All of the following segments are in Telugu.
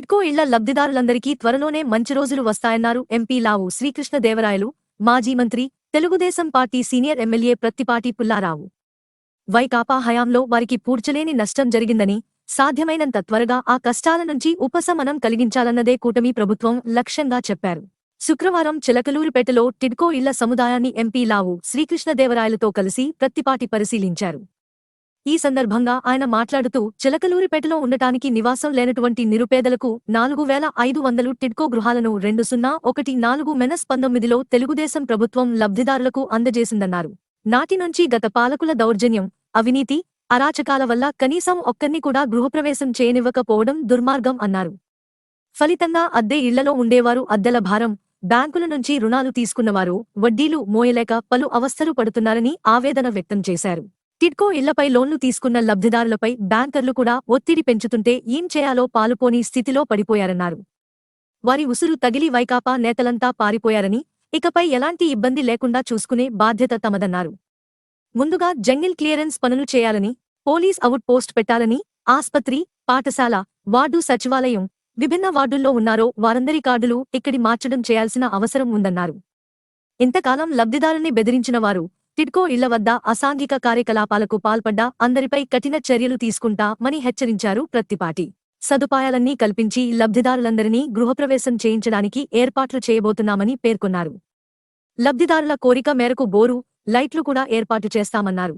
టిడ్కో ఇళ్ల లబ్ధిదారులందరికీ త్వరలోనే మంచి రోజులు వస్తాయన్నారు ఎంపీ లావు శ్రీకృష్ణదేవరాయలు, మాజీ మంత్రి, Telugu Desam party senior MLA Prathipati Pullarao. Vaikapa హయాంలో వారికి పూడ్చలేని నష్టం జరిగిందని, సాధ్యమైనంత త్వరగా ఆ కష్టాల నుంచి ఉపశమనం కలిగించాలన్నదే కూటమి ప్రభుత్వం లక్ష్యంగా చెప్పారు. శుక్రవారం చిలకలూరిపేటలో టిడ్కో ఇళ్ల సముదాయాన్ని ఎంపీ లావు శ్రీకృష్ణదేవరాయలతో కలిసి ప్రత్తిపాటి పరిశీలించారు. ఈ సందర్భంగా ఆయన మాట్లాడుతూ చిలకలూరిపేటలో ఉండటానికి నివాసం లేనటువంటి నిరుపేదలకు 4500 టిడ్కో గృహాలను 2014-19లో తెలుగుదేశం ప్రభుత్వం లబ్ధిదారులకు అందజేసిందన్నారు. నాటి నుంచి గత పాలకుల దౌర్జన్యం, అవినీతి, అరాచకాల వల్ల కనీసం ఒక్కర్ని కూడా గృహప్రవేశం చేయనివ్వకపోవడం దుర్మార్గం అన్నారు. ఫలితంగా అద్దె ఇళ్లలో ఉండేవారు అద్దెల భారం, బ్యాంకుల నుంచి రుణాలు తీసుకున్నవారు వడ్డీలు మోయలేక పలు అవస్థలు పడుతున్నారని ఆవేదన వ్యక్తం చేశారు. టిడ్కో ఇళ్లపై లోన్లు తీసుకున్న లబ్ధిదారులపై బ్యాంకర్లు కూడా ఒత్తిడి పెంచుతుంటే ఏం చేయాలో పాలుపోని స్థితిలో పడిపోయారన్నారు. వారి ఉసురు తగిలి వైకాపా నేతలంతా పారిపోయారని, ఇకపై ఎలాంటి ఇబ్బంది లేకుండా చూసుకునే బాధ్యత తమదన్నారు. ముందుగా జంగిల్ క్లియరెన్స్ పనులు చేయాలని, పోలీస్ అవుట్ పోస్ట్ పెట్టాలని, ఆస్పత్రి, పాఠశాల, వార్డు సచివాలయం, విభిన్న వార్డుల్లో ఉన్నారో వారందరి కార్డులు ఇక్కడి మార్చడం చేయాల్సిన అవసరం ఉందన్నారు. ఇంతకాలం లబ్ధిదారుని బెదిరించిన వారు, టిడ్కో ఇళ్ల వద్ద అసాంఘిక కార్యకలాపాలకు పాల్పడ్డా అందరిపై కఠిన చర్యలు తీసుకుంటామని హెచ్చరించారు ప్రత్తిపాటి. సదుపాయాలన్నీ కల్పించి లబ్ధిదారులందరినీ గృహప్రవేశం చేయించడానికి ఏర్పాట్లు చేయబోతున్నామని పేర్కొన్నారు. లబ్ధిదారుల కోరిక మేరకు బోరు, లైట్లు కూడా ఏర్పాటు చేస్తామన్నారు.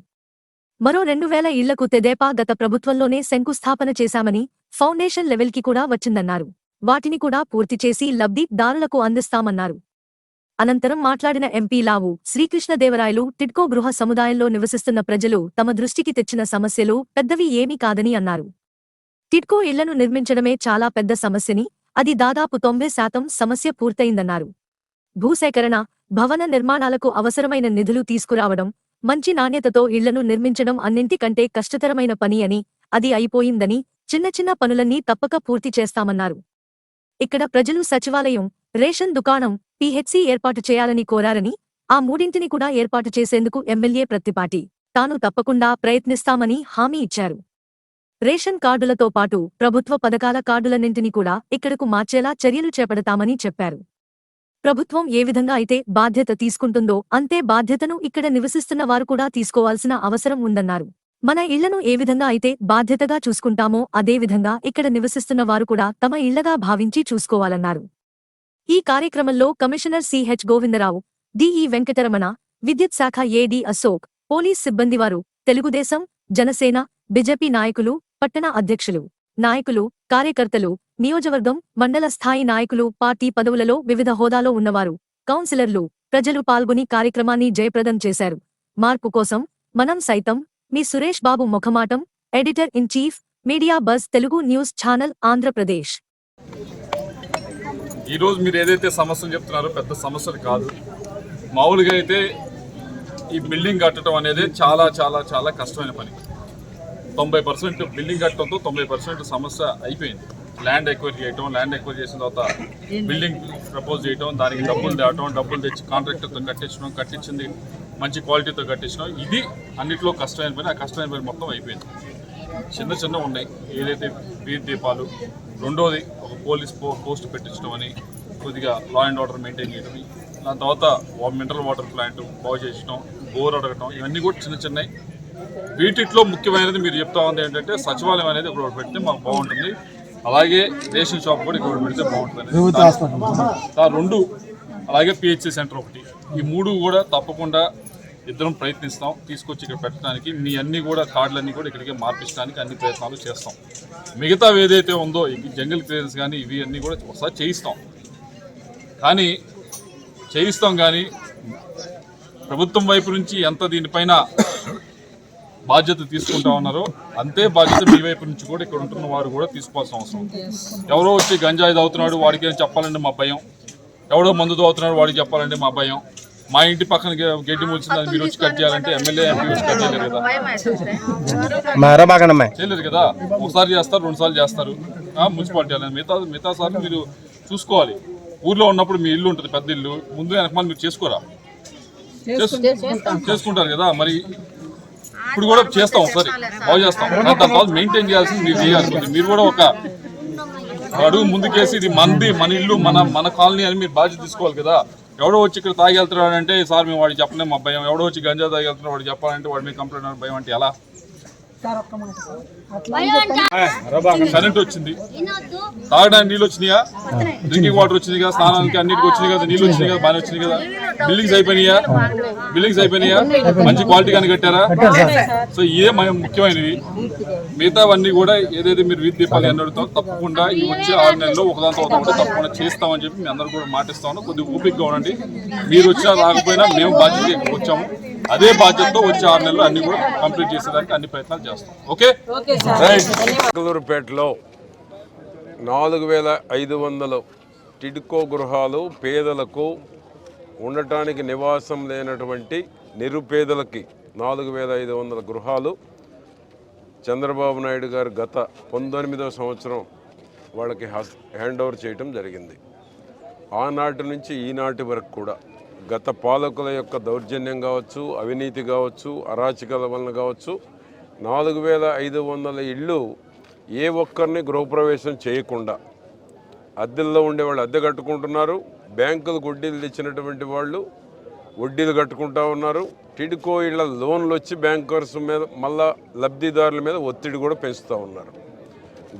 మరో 2000 ఇళ్లకు తెదేపా గత ప్రభుత్వంలోనే శంకుస్థాపన చేశామని, ఫౌండేషన్ లెవెల్కి కూడా వచ్చిందన్నారు. వాటిని కూడా పూర్తి చేసి లబ్ధిదారులకు అందిస్తామన్నారు. అనంతరం మాట్లాడిన ఎంపీ లావు శ్రీకృష్ణదేవరాయలు టిడ్కో గృహ సముదాయంలో నివసిస్తున్న ప్రజలు తమ దృష్టికి తెచ్చిన సమస్యలు పెద్దవి ఏమీ కాదని అన్నారు. టిడ్కో ఇళ్లను నిర్మించడమే చాలా పెద్ద సమస్యని, అది దాదాపు 90% సమస్య పూర్తయిందన్నారు. భూసేకరణ, భవన నిర్మాణాలకు అవసరమైన నిధులు తీసుకురావడం, మంచి నాణ్యతతో ఇళ్లను నిర్మించడం అన్నింటికంటే కష్టతరమైన పని అని, అది అయిపోయిందని, చిన్న చిన్న పనులన్నీ తప్పక పూర్తి చేస్తామన్నారు. ఇక్కడ ప్రజలు సచివాలయం, రేషన్ దుకాణం, పీహెచ్సీ ఏర్పాటు చేయాలని కోరారని, ఆ మూడింటిని కూడా ఏర్పాటు చేసేందుకు ఎమ్మెల్యే ప్రత్తిపాటి తాను తప్పకుండా ప్రయత్నిస్తామని హామీ ఇచ్చారు. రేషన్ కార్డులతో పాటు ప్రభుత్వ పథకాల కార్డులన్నింటినీ కూడా ఇక్కడకు మార్చేలా చర్యలు చేపడతామని చెప్పారు. ప్రభుత్వం ఏ విధంగా అయితే బాధ్యత తీసుకుంటుందో అంతే బాధ్యతను ఇక్కడ నివసిస్తున్న వారు కూడా తీసుకోవాల్సిన అవసరం ఉందన్నారు. మన ఇళ్లను ఏ విధంగా అయితే బాధ్యతగా చూసుకుంటామో అదేవిధంగా ఇక్కడ నివసిస్తున్న వారు కూడా తమ ఇళ్లగా భావించి చూసుకోవాలన్నారు. ఈ కార్యక్రమంలో commissioner CH Govindarao, DE Venkataramana, విద్యుత్ శాఖ ఏడీ అశోక్, పోలీస్ సిబ్బందివారు, తెలుగుదేశం, జనసేన, బీజేపీ నాయకులు, పట్టణ అధ్యక్షులు, నాయకులు, కార్యకర్తలు, నియోజకవర్గం, మండల స్థాయి నాయకులు, పార్టీ పదవులలో వివిధ హోదాలో ఉన్నవారు, కౌన్సిలర్లు, ప్రజలు పాల్గొని కార్యక్రమాన్ని జయప్రదం చేశారు. మార్పు కోసం మనం సైతం. మీ సురేష్ బాబు ముఖమాటం, editor in chief, media buzz Telugu news channel, Andhra Pradesh. ఈరోజు మీరు ఏదైతే సమస్యలు చెప్తున్నారో పెద్ద సమస్యలు కాదు. మామూలుగా అయితే ఈ బిల్డింగ్ కట్టడం అనేది చాలా చాలా చాలా కష్టమైన పని. 90% బిల్డింగ్ కట్టడంతో 90% సమస్య అయిపోయింది. ల్యాండ్ ఎక్వైర్ చేయటం, ల్యాండ్ ఎక్వైర్ చేసిన తర్వాత బిల్డింగ్ ప్రపోజ్ చేయటం, దానికి డబ్బులు తేవటం, డబ్బులు తెచ్చి కాంట్రాక్టర్తో కట్టించడం, కట్టించింది మంచి క్వాలిటీతో కట్టించడం, ఇది అన్నింటిలో కష్టమైన పని. ఆ కష్టమైన పని మొత్తం అయిపోయింది. చిన్న చిన్న ఉన్నాయి, ఏదైతే వీధి దీపాలు, రెండోది ఒక పోలీస్ పోస్ట్ పెట్టించడం అని, కొద్దిగా లా అండ్ ఆర్డర్ మెయింటైన్ చేయడం, దాని తర్వాత మినరల్ వాటర్ ప్లాంట్ బాగు చేయించడం, బోర్ అడగటం, ఇవన్నీ కూడా చిన్న చిన్నవి. వీటిలో ముఖ్యమైనది మీరు చెప్తా ఉంది ఏంటంటే సచివాలయం అనేది ఇక్కడ పెడితే మాకు బాగుంటుంది, అలాగే రేషన్ షాప్ కూడా ఇక్కడ పెడితే బాగుంటుంది. రెండు, అలాగే పిహెచ్సి సెంటర్ ఒకటి, ఈ మూడు కూడా తప్పకుండా ఇద్దరం ప్రయత్నిస్తాం తీసుకొచ్చి ఇక్కడ పెట్టడానికి. మీ అన్నీ కూడా కార్డులన్నీ కూడా ఇక్కడికి మార్పించడానికి అన్ని ప్రయత్నాలు చేస్తాం. మిగతా ఏదైతే ఉందో ఈ జంగిల్ క్లియరెన్స్ కానీ ఇవి అన్నీ కూడా ఒకసారి చేయిస్తాం. కానీ ప్రభుత్వం వైపు నుంచి ఎంత దీనిపైన బాధ్యత తీసుకుంటా ఉన్నారో అంతే బాధ్యత మీ వైపు నుంచి కూడా ఇక్కడ ఉంటున్న వారు కూడా తీసుకోవాల్సిన అవసరం. ఎవరో వచ్చి గంజాయి తాగుతున్నాడు వాడికి ఏం చెప్పాలంటే మా భయం, ఎవడో మందు తాగుతున్నాడు వాడికి చెప్పాలంటే మా భయం, మా ఇంటి పక్కన గడ్డి మూల్చింది మీరు వచ్చి కట్ చేయాలంటే ఎమ్మెల్యే ఎంపీ వచ్చి కట్ చేయలేరు కదా, చేయలేదు కదా. ఒకసారి చేస్తారు, 2 సార్లు చేస్తారు మున్సిపాలిటీ అని. మిగతా సార్లు మీరు చూసుకోవాలి. ఊర్లో ఉన్నప్పుడు మీ ఇల్లు ఉంటుంది, పెద్ద ఇల్లు, ముందు వెనకమాల మీరు చేసుకోరా, చేసుకుంటారు కదా. మరి ఇప్పుడు కూడా చేస్తాం, ఒకసారి బాగు చేస్తాం. దాని తర్వాత మెయింటైన్ చేయాల్సింది మీరు చేయాల్సింది. మీరు కూడా ఒక అడుగు ముందుకేసి ఇది మంది, మన ఇల్లు, మన కాలనీ అని మీరు బాధ్యత తీసుకోవాలి కదా. ఎవడో వచ్చి ఇక్కడ తాగి వెళ్తున్నాడు అంటే సార్ మేము వాడికి చెప్పలేము మా భయం. ఎవడో వచ్చి గంజా తాగి వెళ్తున్నాడు వాడికి చెప్పాలంటే వాడి మీద కంప్లైంట్ భయం అంటే ఎలా? కరెంట్ వచ్చింది, తాగడానికి నీళ్ళు వచ్చినాయా, డ్రింకింగ్ వాటర్ వచ్చింది కదా, స్నానానికి అన్నిటికి వచ్చినాయి కదా, నీళ్ళు వచ్చినాయి కదా, బాగా వచ్చినాయి కదా, బిల్డింగ్స్ అయిపోయినాయా, మంచి క్వాలిటీ కానీ కట్టారా? సో ఇదే ముఖ్యమైనవి. మిగతావన్నీ కూడా ఏదైతే మీరు వీధి దీపాలు అని అడుగుతాం తప్పకుండా ఈ వచ్చే 6 నెలల్లో ఒకదాంతో ఒకటి తప్పకుండా చేస్తామని చెప్పి మీ అందరూ కూడా మాటిస్తాము. కొద్దిగా ఓపికగా ఉండండి. మీరు వచ్చినా రాకపోయినా మేము బాధ్యత ఇక్కడికి వచ్చాము. అదే బాధ్యతతో వచ్చే 6 నెలలు అన్ని కూడా కంప్లీట్ చేసేదానికి అన్ని ప్రయత్నాలు చేస్తాం. ఓకే. చిలకలూరుపేటలో 4500 టిడ్కో గృహాలు పేదలకు ఉండటానికి నివాసం లేనటువంటి నిరుపేదలకి 4500 గృహాలు చంద్రబాబు నాయుడు గారు గత 19వ సంవత్సరం వాళ్ళకి హ్యాండ్ ఓవర్ చేయటం జరిగింది. ఆనాటి నుంచి ఈనాటి వరకు కూడా గత పాలకుల యొక్క దౌర్జన్యం కావచ్చు, అవినీతి కావచ్చు, అరాచకాల వలన కావచ్చు 4500 ఇళ్ళు ఏ ఒక్కరిని గృహప్రవేశం చేయకుండా అద్దెల్లో ఉండేవాళ్ళు అద్దె కట్టుకుంటున్నారు. బ్యాంకులు వడ్డీలు తెచ్చినటువంటి వాళ్ళు వడ్డీలు కట్టుకుంటా ఉన్నారు. టిడ్కో ఇళ్ల లోన్లు వచ్చి బ్యాంకర్స్ మీద మళ్ళా లబ్ధిదారుల మీద ఒత్తిడి కూడా పెంచుతూ ఉన్నారు.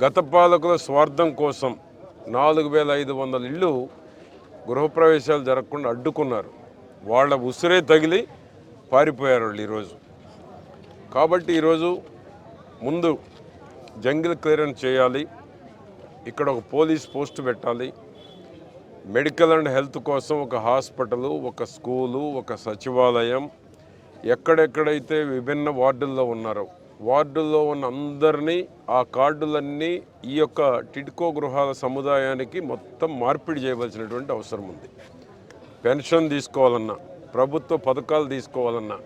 గత పాలకుల స్వార్థం కోసం 4500 ఇళ్ళు గృహప్రవేశాలు జరగకుండా అడ్డుకున్నారు. వాళ్ళ ఉసిరే తగిలి పారిపోయారు వాళ్ళు ఈరోజు. కాబట్టి ఈరోజు ముందు జంగిల్ క్లియరెన్స్ చేయాలి, ఇక్కడ ఒక పోలీస్ పోస్ట్ పెట్టాలి, మెడికల్ అండ్ హెల్త్ కోసం ఒక హాస్పిటలు, ఒక స్కూలు, ఒక సచివాలయం, ఎక్కడెక్కడైతే విభిన్న వార్డుల్లో ఉన్నారో వార్డుల్లో ఉన్న అందరినీ ఆ కార్డులన్నీ ఈ యొక్క టిడ్కో గృహాల సముదాయానికి మొత్తం మార్పిడి చేయవలసినటువంటి అవసరం ఉంది. పెన్షన్ తీసుకోవాలన్నా, ప్రభుత్వ పథకాలు తీసుకోవాలన్నా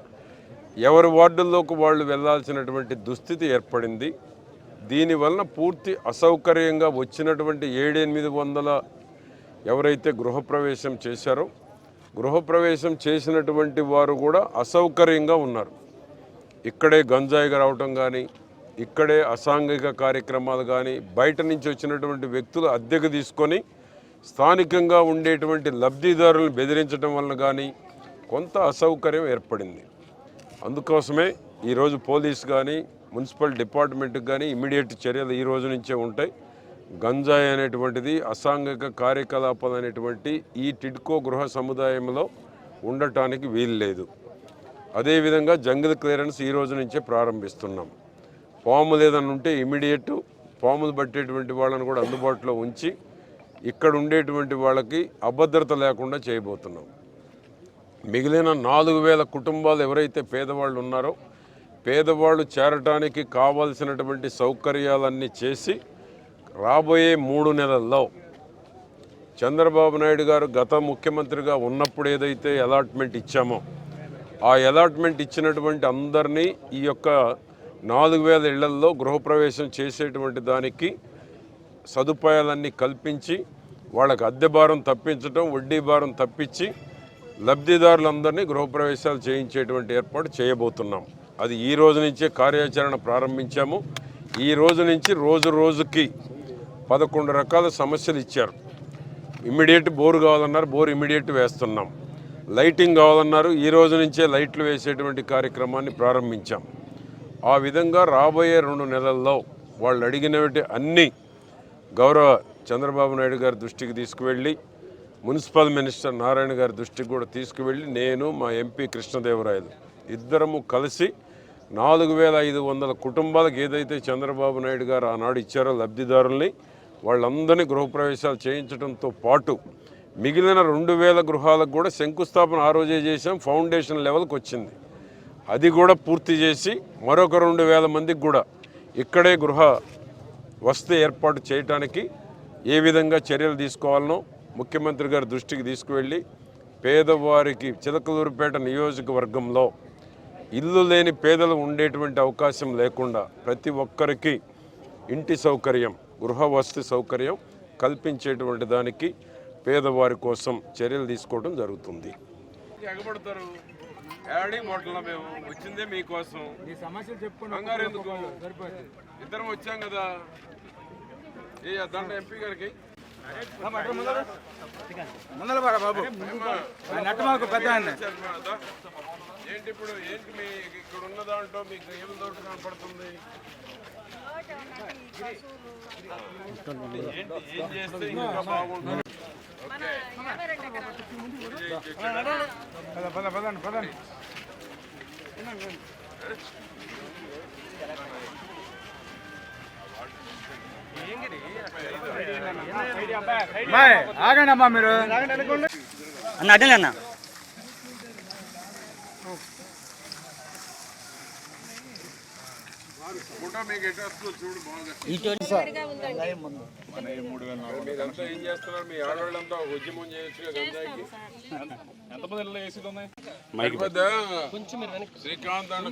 ఎవరి వార్డుల్లోకి వాళ్ళు వెళ్లాల్సినటువంటి దుస్థితి ఏర్పడింది. దీనివలన పూర్తి అసౌకర్యంగా వచ్చినటువంటి 700-800 ఎవరైతే గృహప్రవేశం చేశారో గృహప్రవేశం చేసినటువంటి వారు కూడా అసౌకర్యంగా ఉన్నారు. ఇక్కడే గంజాయిగా రావటం కానీ, ఇక్కడే అసాంఘిక కార్యక్రమాలు కానీ, బయట నుంచి వచ్చినటువంటి వ్యక్తులు అద్దెకు తీసుకొని స్థానికంగా ఉండేటువంటి లబ్ధిదారులను బెదిరించడం వలన కానీ కొంత అసౌకర్యం ఏర్పడింది. అందుకోసమే ఈరోజు పోలీస్ కానీ మున్సిపల్ డిపార్ట్మెంట్కి కానీ ఇమ్మీడియట్ చర్యలు ఈ రోజు నుంచే ఉంటాయి. గంజాయి అనేటువంటిది అసాంఘిక కార్యకలాపాలు అనేటువంటి ఈ టిడ్కో గృహ సముదాయంలో ఉండటానికి వీలు లేదు. అదేవిధంగా జంగిల్ క్లియరెన్స్ ఈ రోజు నుంచే ప్రారంభిస్తున్నాం. పాములు ఏదైనా ఉంటే ఇమ్మీడియట్ పాములు పట్టేటువంటి వాళ్ళని కూడా అందుబాటులో ఉంచి ఇక్కడ ఉండేటువంటి వాళ్ళకి అభద్రత లేకుండా చేయబోతున్నాం. మిగిలిన 4000 కుటుంబాలు ఎవరైతే పేదవాళ్ళు ఉన్నారో పేదవాళ్ళు చేరటానికి కావాల్సినటువంటి సౌకర్యాలన్నీ చేసి రాబోయే 3 నెలల్లో చంద్రబాబు నాయుడు గారు గత ముఖ్యమంత్రిగా ఉన్నప్పుడు ఏదైతే అలాట్మెంట్ ఇచ్చామో ఆ అలాట్మెంట్ ఇచ్చినటువంటి అందరినీ ఈ యొక్క 4000 ఇళ్లల్లో గృహప్రవేశం చేసేటువంటి దానికి సదుపాయాలన్నీ కల్పించి వాళ్ళకి అద్దె భారం తప్పించడం, వడ్డీ భారం తప్పించి లబ్ధిదారులందరినీ గృహప్రవేశాలు చేయించేటువంటి ఏర్పాటు చేయబోతున్నాం. అది ఈ రోజు నుంచే కార్యాచరణ ప్రారంభించాము. ఈ రోజు నుంచి రోజు రోజుకి 11 రకాల సమస్యలు ఇచ్చారు. ఇమ్మీడియట్ బోరు కావాలన్నారు, బోరు ఇమ్మీడియట్ వేస్తున్నాం. లైటింగ్ కావాలన్నారు, ఈ రోజు నుంచే లైట్లు వేసేటువంటి కార్యక్రమాన్ని ప్రారంభించాం. ఆ విధంగా రాబోయే 2 నెలల్లో వాళ్ళు అడిగినటువంటి అన్ని గౌరవ చంద్రబాబు నాయుడు గారి దృష్టికి తీసుకువెళ్ళి మున్సిపల్ మినిస్టర్ నారాయణ గారి దృష్టికి కూడా తీసుకువెళ్ళి నేను మా ఎంపీ కృష్ణదేవరాయలు ఇద్దరము కలిసి 4500 కుటుంబాలకు ఏదైతే చంద్రబాబు నాయుడు గారు ఆనాడు ఇచ్చారో లబ్ధిదారుల్ని వాళ్ళందరినీ గృహప్రవేశాలు చేయించడంతో పాటు మిగిలిన 2000 గృహాలకు కూడా శంకుస్థాపన ఆ రోజే చేసాం. ఫౌండేషన్ లెవెల్కి వచ్చింది. అది కూడా పూర్తి చేసి మరొక 2000 మందికి కూడా ఇక్కడే గృహ వసతి ఏర్పాటు చేయడానికి ఏ విధంగా చర్యలు తీసుకోవాలనో ముఖ్యమంత్రి గారి దృష్టికి తీసుకువెళ్ళి పేదవారికి చిలకలూరుపేట నియోజకవర్గంలో ఇల్లు లేని పేదలు ఉండేటువంటి అవకాశం లేకుండా ప్రతి ఒక్కరికి ఇంటి సౌకర్యం, గృహ వసతి సౌకర్యం కల్పించేటువంటి దానికి పేదవారి కోసం చర్యలు తీసుకోవడం జరుగుతుంది. ఎగబడతారు మేము వచ్చిందే మీకోసం, ఇద్దరం వచ్చాం కదా. ఏ దండ ఎంపీ గారికి ముందర పరా బాబు నట్టు మాకు పెద్ద ఏంటి ఇప్పుడు ఏంటి మీ ఇక్కడ ఉన్న దాంట్లో మీకు ఏం దోటు కనపడుతుంది? ఏం చేస్తే ఇంకా బాగుంటుంది? పదండి పదండి. ఆగండి అమ్మా మీరు అన్న అడ్డలే అన్న ఫోటో మీకు ఎటు వస్తుందో చూడు బాగా. మీరంతా ఏం చేస్తున్నారు? మీ ఆడవాళ్ళంతా ఉద్యమం చేయొచ్చుగా గంజాయికి. ఎంతమంది ఏసీలు ఉన్నాయి? శ్రీకాంత్ అన్న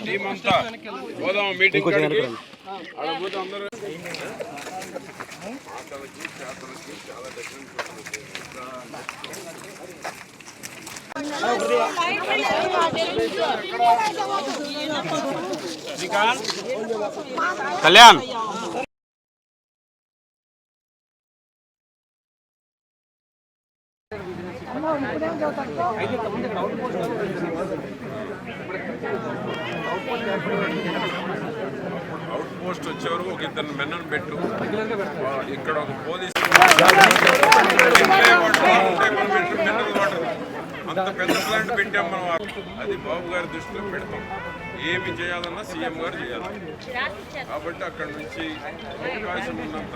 టీం అంతా పోదాం మీటింగ్ కాడికి. అక్కడ పోతే అందరూ మాటలకి చేతలకి చాలా డిఫరెన్స్ ఉంటుంది. కళ్యాణ్ అవుట్ పోస్ట్ వచ్చే వరకు ఒక ఇద్దరు మెన్నను పెట్టు. ఇక్కడ ఒక పోలీస్ మినరల్ వాటర్ అంత పెద్ద ప్లాంట్ పెట్టాం మనం. అది బాబు గారి దృష్టిలో పెడతాం. ఏమి చేయాలన్నా సీఎం గారు చేయాలి. కాబట్టి అక్కడ నుంచి అవకాశం ఉన్నంత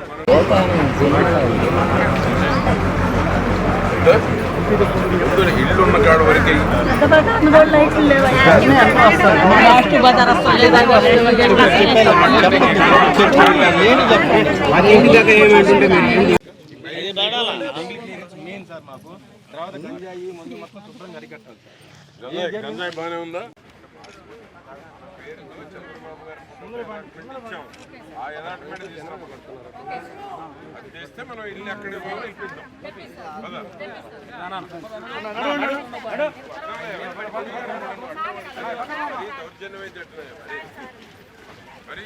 ఇల్లున్న కాడ వరకు గంజాయి బాగానే ఉందా? ఆ అలాట్మెంట్ అది చేస్తే మనం ఇల్లు ఎక్కడ ఇప్పిద్దాం కదా. దౌర్జన్యం అయితే మరి